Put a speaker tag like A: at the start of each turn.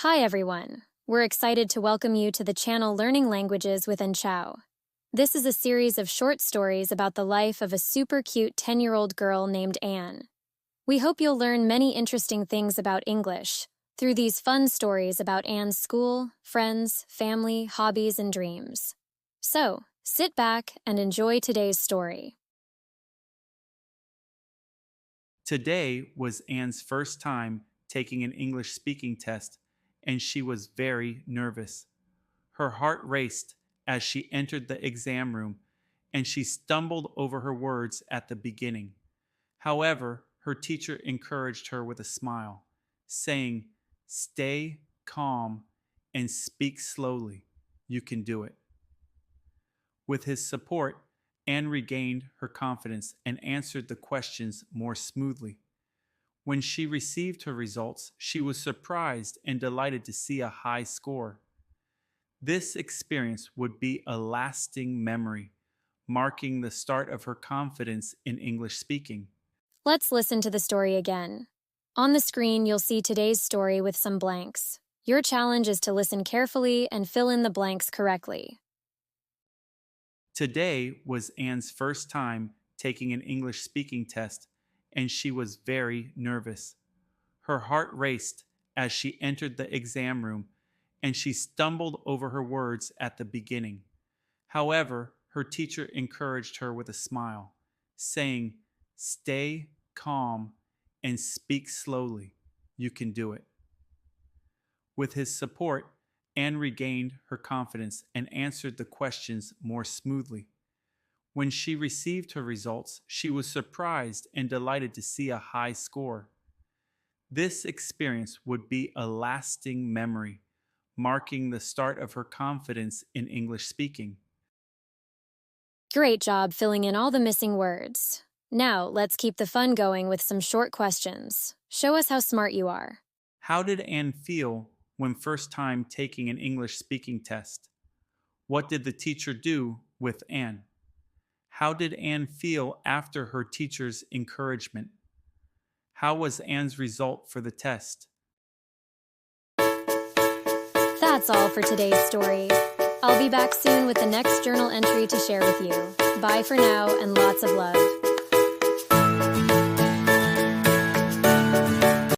A: Hi everyone. We're excited to welcome you to the channel Learning Languages with Enchao. This is a series of short stories about the life of a super cute 10-year-old girl named Anne. We hope you'll learn many interesting things about English through these fun stories about Anne's school, friends, family, hobbies, and dreams. So, sit back and enjoy today's story.
B: Today was Anne's first time taking an English speaking test, and she was very nervous. Her heart raced as she entered the exam room, and she stumbled over her words at the beginning. However, her teacher encouraged her with a smile, saying, "Stay calm and speak slowly. You can do it." With his support, Anne regained her confidence and answered the questions more smoothly. When she received her results, she was surprised and delighted to see a high score. This experience would be a lasting memory, marking the start of her confidence in English speaking.
A: Let's listen to the story again. On the screen, you'll see today's story with some blanks. Your challenge is to listen carefully and fill in the blanks correctly.
B: Today was Anne's first time taking an English speaking test, and she was very nervous. Her heart raced as she entered the exam room, and she stumbled over her words at the beginning. However, her teacher encouraged her with a smile, saying, "Stay calm and speak slowly. You can do it." With his support, Anne regained her confidence and answered the questions more smoothly. When she received her results, she was surprised and delighted to see a high score. This experience would be a lasting memory, marking the start of her confidence in English speaking.
A: Great job filling in all the missing words. Now, let's keep the fun going with some short questions. Show us how smart you are.
B: How did Anne feel when first time taking an English speaking test? What did the teacher do with Anne? How did Anne feel after her teacher's encouragement? How was Anne's result for the test?
A: That's all for today's story. I'll be back soon with the next journal entry to share with you. Bye for now and lots of love.